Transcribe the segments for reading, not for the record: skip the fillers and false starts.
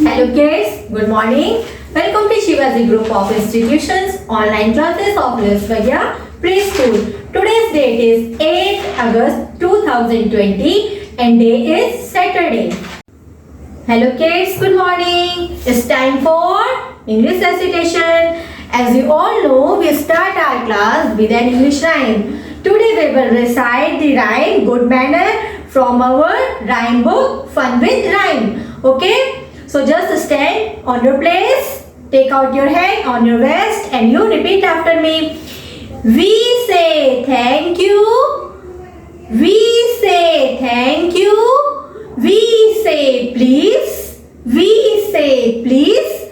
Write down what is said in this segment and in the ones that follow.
Hello kids, good morning. Welcome to Shivaji Group of Institutions online classes of Lesvagia Preschool. Today's date is 8th August 2020 and day is Saturday. Hello kids, good morning. It's time for English recitation. As you all know, we start our class with an English rhyme. Today we will recite the rhyme Good Manner from our rhyme book Fun with Rhyme. Okay? So just stand on your place, take out your hand on your vest and you repeat after me. We say thank you. We say thank you. We say please. We say please.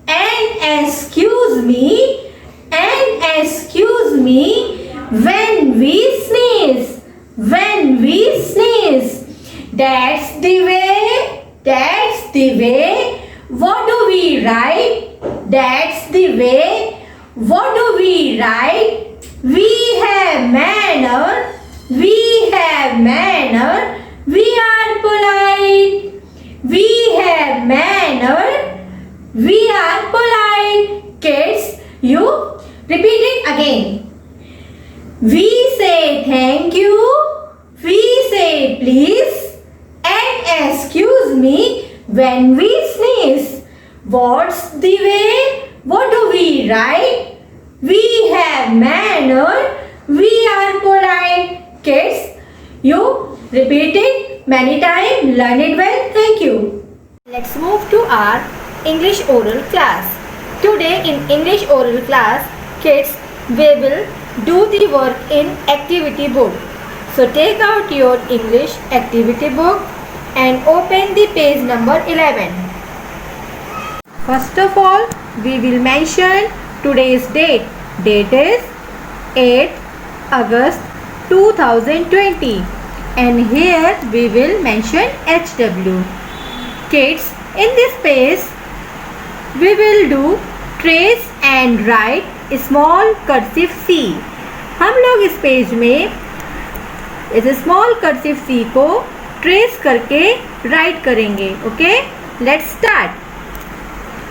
And excuse me. And excuse me when we sneeze. When we sneeze. That's the way. That's the way. What do we write? That's the way. What do we write? We have manner. We have manner. We are polite. We have manner. We are polite. Kids, you repeat it again. We say thank you. We say please. And excuse me when we sneeze. What's the way? What do we write? We have manner. We are polite. Kids, you repeat it many times. Learn it well. Thank you. Let's move to our English oral class. Today in English oral class, kids, we will do the work in activity book. So take out your English activity book and open the page number 11. First of all, we will mention today's date. Date is 8th August 2020 and here we will mention HW. Kids, in this page, we will do trace and write small cursive C. हम लोग इस page में इस small cursive सी को trace करके write करेंगे. Okay, let's start.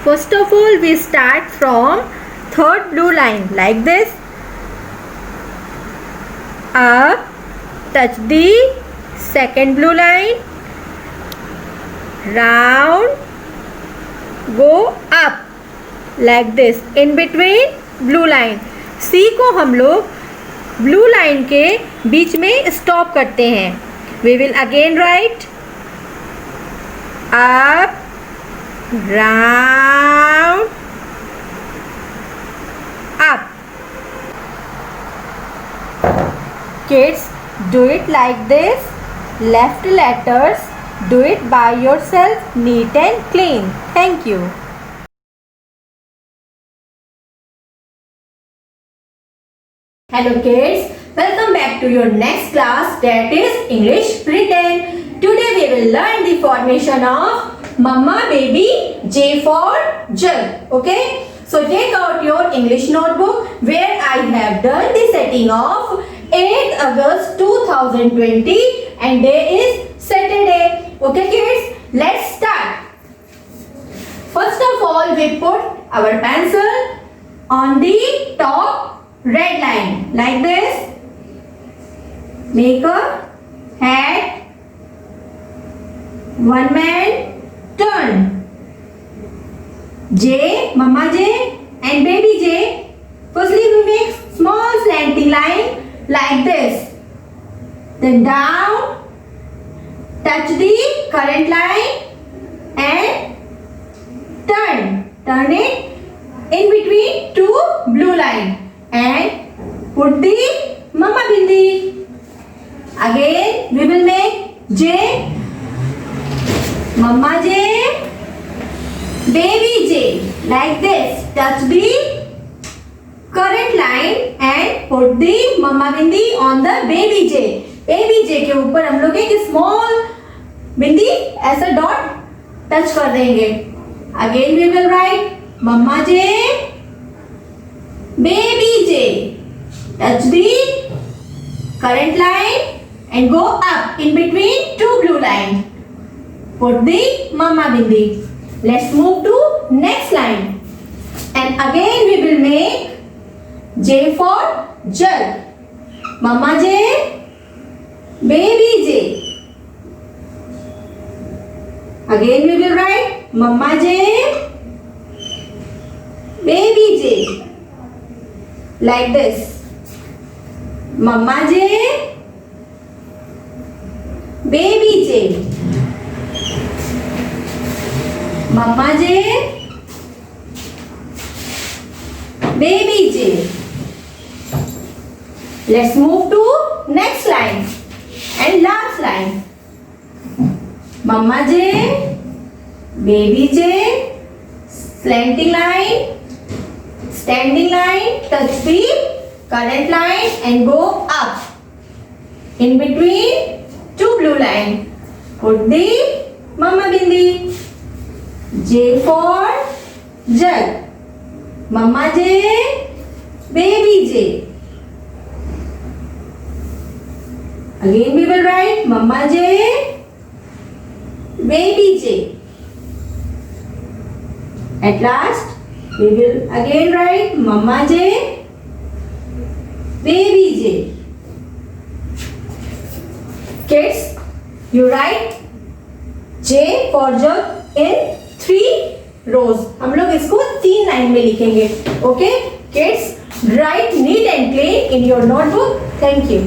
First of all we start from third blue line like this. Up, touch the second blue line, round, go up like this. In between blue line. C को हम लोग blue line के बीच में stop करते हैं. We will again write up, round, up. Kids, do it like this. Left letters, do it by yourself, neat and clean. Thank you. Hello kids, welcome back to your next class, that is English written. Today we will learn the formation of Mama Baby J for jug. Okay, so take out your English notebook where I have done the setting of 8th August 2020 and day is Saturday. Okay kids, let's start. First of all, we put our pencil on the top red line like this. Make a hat, one man turn. J, Mama J and Baby J. Firstly we make small slanting line like this. Then down, touch the current line and turn. Turn it in between two blue line. And put the Mama Bindi. Again we will make J, Mama J, Baby J like this. Touch the current line and put the Mama Bindi on the Baby J. Baby J के ऊपर हम लोग एक small बिंदी ऐसा dot touch कर देंगे. Again we will write Mama J, Baby J. Touch the current line and go up in between two blue lines. Put the Mama Bindi. Let's move to next line. And again we will make J for jug. Mama J, baby J. Again we will write Mama J, baby J. Like this. Mama J, baby J. Mama J, baby J. Let's move to next line and last line. Mama J, baby J, slanting line, standing line, touch the current line and go up. In between two blue line, put the Mama Bindi. J for jug. Mama J, baby J. Again we will write Mama J, baby J. At last we will again write Mama J, baby J. Kids, you write J for jug in 3 rows. हम लोग इसको 3 line में लिखेंगे. Okay, kids, write neat and clean in your notebook. Thank you.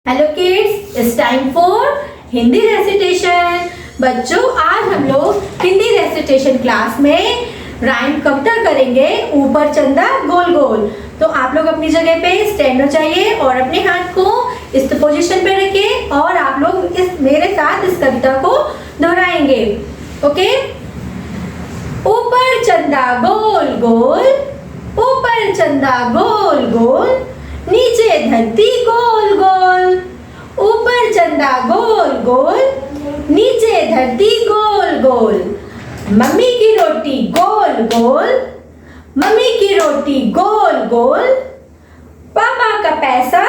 Hello kids, it's time for Hindi recitation. बच्चों, आज हम लोग Hindi recitation class में राइम कविता करेंगे ऊपर चंदा गोल गोल. तो आप लोग अपनी जगह पे स्टैंड हो जाइए और अपने हाथ को इस पोजीशन पे रखिए और आप लोग इस मेरे साथ इस कविता को दोहराएंगे. ओके. ऊपर चंदा गोल गोल, ऊपर चंदा गोल गोल, नीचे धरती गोल गोल. ऊपर चंदा गोल गोल, नीचे धरती गोल गोल. मम्मी की रोटी गोल गोल, मम्मी की रोटी गोल गोल. पापा का पैसा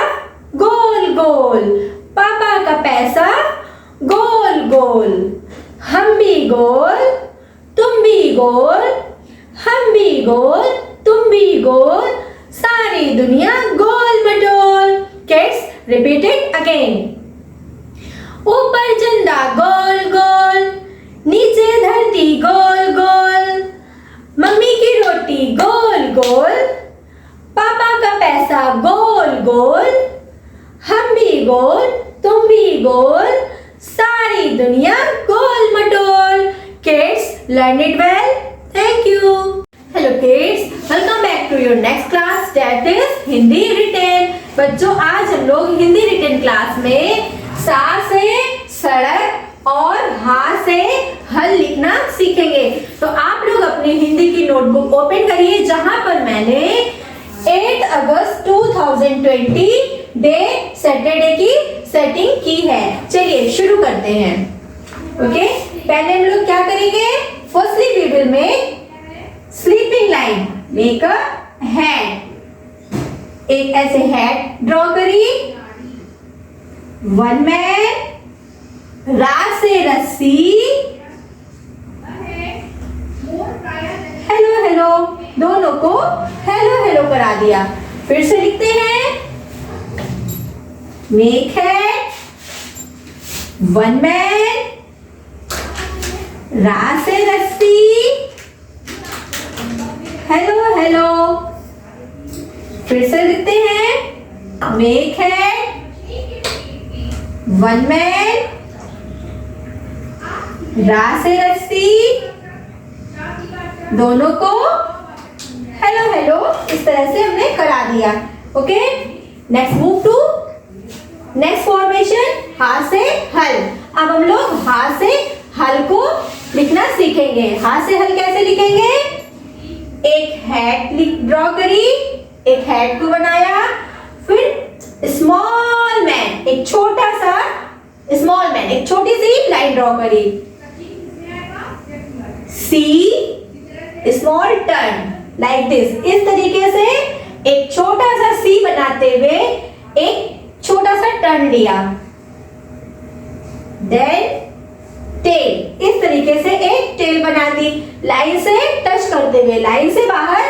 गोल गोल, पापा का पैसा गोल गोल. हम भी गोल, तुम भी गोल, हम भी गोल, तुम भी गोल. सारी दुनिया गोल मटोल. Kids, repeat it again. ऊपर चंदा गोल गोल, नीचे धरती गोल गोल. मम्मी की रोटी गोल गोल, पापा का पैसा गोल गोल. हम भी गोल, तुम भी गोल, सारी दुनिया गोल मटोल. Kids, learn it well. Thank you. Hello kids, welcome back to your next class, that is Hindi written. बच्चों, आज हम लोग हिंदी रिटेन क्लास में सा से सड़क और हा से हल लिखना सीखेंगे. तो आप लोग अपनी हिंदी की नोटबुक ओपन करिए जहां पर मैंने 8 अगस्त 2020 डे सैटरडे की सेटिंग की है. चलिए शुरू करते हैं. ओके. पहले हम लोग क्या करेंगे? Firstly we will make sleeping line. Make a head. एक ऐसे हेड ड्रॉ करिए. वन मैन, रा से रस्सी. हेलो हेलो, दोनों को हेलो हेलो करा दिया. फिर से लिखते हैं. मेक हेड, वन मैन, रा से रस्सी. Hello hello. फिर से लिखते हैं. मेक हेड, वन मैन, रा से रस्सी. दोनों को हेलो हेलो. इस तरह से हमने करा दिया. Okay. Next move to next formation. हा से हल. अब हम लोग हा से हल को लिखना सीखेंगे. हा से हल कैसे लिखेंगे? एक हेड ड्रॉ करी, एक हेड को बनाया. फिर स्मॉल मैन, एक छोटा सा स्मॉल मैन, एक छोटी सी लाइन ड्रॉ करी. C small turn like this. इस तरीके से एक छोटा सा सी बनाते हुए एक छोटा सा टर्न लिया. Then tail. इस तरीके से एक टेल बना दी, लाइन से टच करते हुए, लाइन से बाहर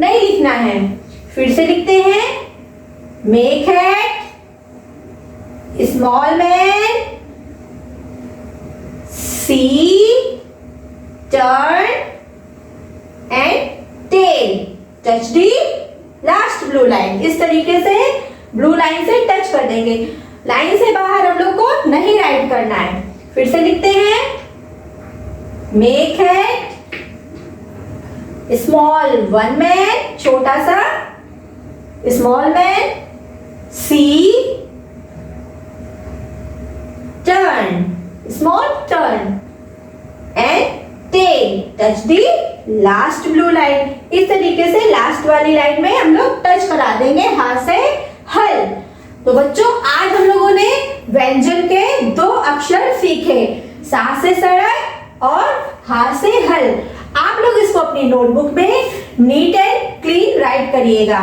नहीं लिखना है। फिर से लिखते हैं, make hat, small man, C, turn and tail, touch the last blue line. इस तरीके से ब्लू लाइन से टच कर देंगे, लाइन से बाहर हम लोग को नहीं राइट करना है। फिर से लिखते हैं, make hat, small one man, छोटा सा small man, C, turn, small turn and tail, touch the last blue line. इस तरीके से लास्ट वाली लाइन में हम लोग टच करा देंगे हाथ से हल। तो बच्चों, आज हम लोगों ने व्यंजन के दो अक्षर सीखे, सा से सड़क और हा से हल। आप लोग इसको अपनी नोटबुक में नीट एंड क्लीन राइट करिएगा।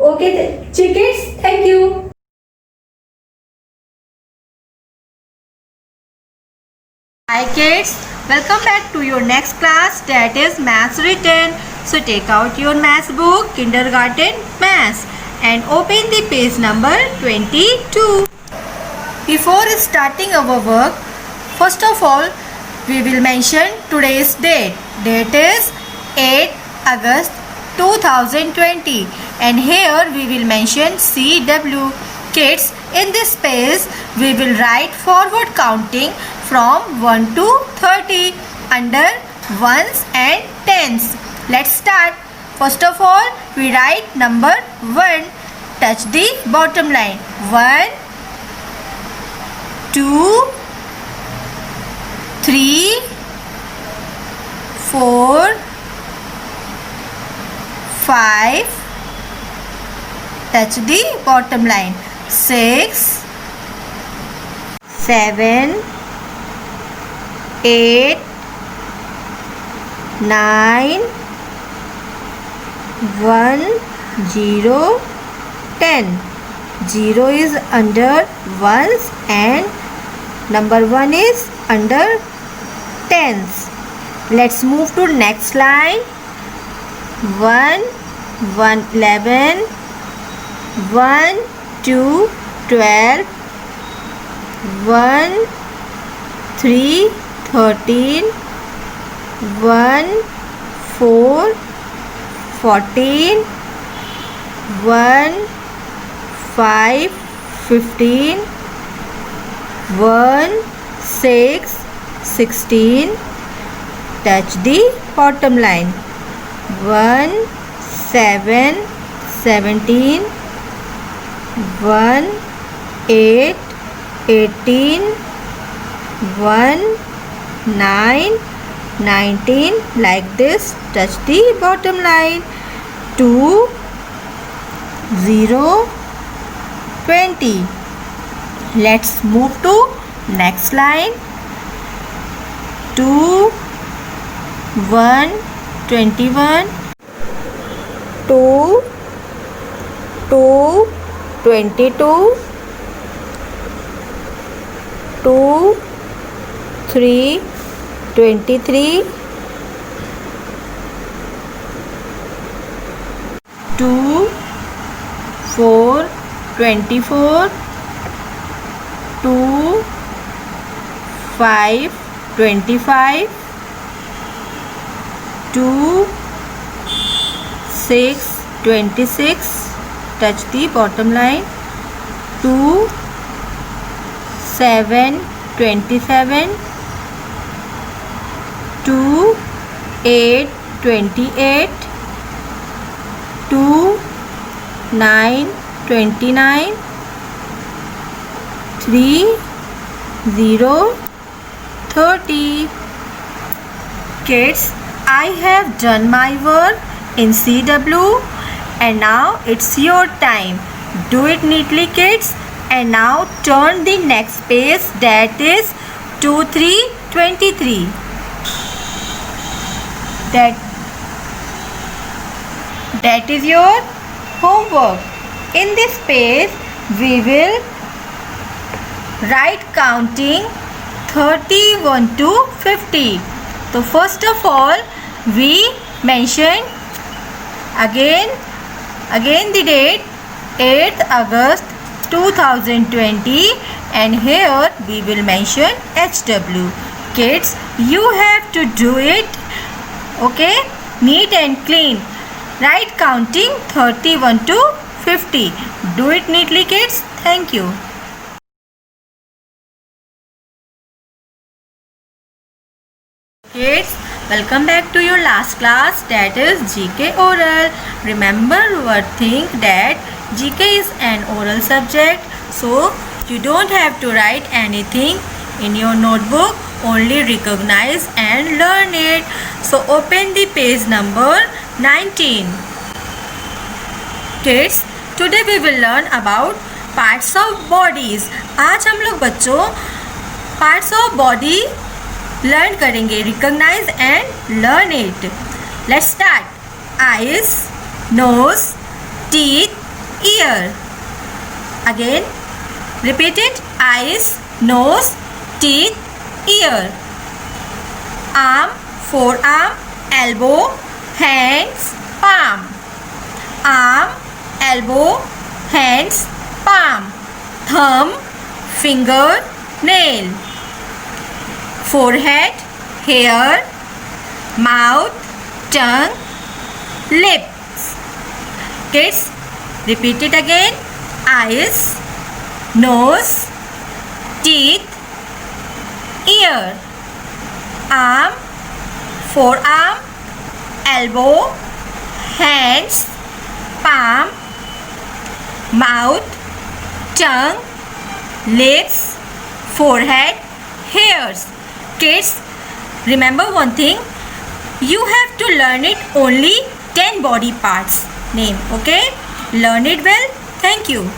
Okay kids, thank you. Hi kids, welcome back to your next class, that is Maths Written. So take out your maths book, Kindergarten Maths, and open the page number 22. Before starting our work, first of all, we will mention today's date. Date is 8 August 2020, and here we will mention CW. Kids, in this page we will write forward counting from 1 to 30 under ones and tens. Let's start. First of all, we write number 1. Touch the bottom line. 1, 2, 3, 4, 5. Touch the bottom line. 6, 7, 8, 9, 1, 0, 10. 0 is under ones and number 1 is under tens. Let's move to next line. 1, 11, 1, 2, 12, 1, 3, 13, 1, 4, 14, 1, 5, 15, 1, 6, 16. Touch the bottom line. 1, 7, 17, 1, 8, 18, 1, 9, 19, like this. Touch the bottom line. 2, 0, 20. Let's move to next line. 2, 1, 21, 2, 2, 22, 2, 3, 23, 2, 4, 24, 2, 5, 25, 2, 6, 26. Touch the bottom line. 2, 7, 27, 2, 8, 28, 2, 9, 29, 3, 0, 30. Kids, I have done my work in CW, and now it's your time. Do it neatly, kids. And now turn the next page, that is 2, 3, 23. That is your homework. In this page we will write counting 31 to 50. So first of all we mention again the date 8th August 2020, and here we will mention HW. Kids, you have to do it, okay, neat and clean. Right counting 31 to 50. Do it neatly, kids. Thank you. Kids, welcome back to your last class, that is GK Oral. Remember one thing, that GK is an oral subject, so you don't have to write anything in your notebook, only recognize and learn it. So open the page number 19. Kids, today we will learn about parts of bodies. आज हम लोग बच्चों parts of body learn करेंगे, recognise and learn it. Let's start. Eyes, nose, teeth, ear. Again repeat it. Eyes, nose, teeth, ear. Arm, forearm, elbow, hands, palm. Arm, elbow, hands, palm. Thumb, finger, nail. Forehead, hair, mouth, tongue, lips. Kids, repeat it again. Eyes, nose, teeth, ear. Arm, forearm, elbow, hands, palm, mouth, tongue, lips, forehead, hairs. Kids, remember one thing, you have to learn it only 10 body parts name, okay? Learn it well. Thank you.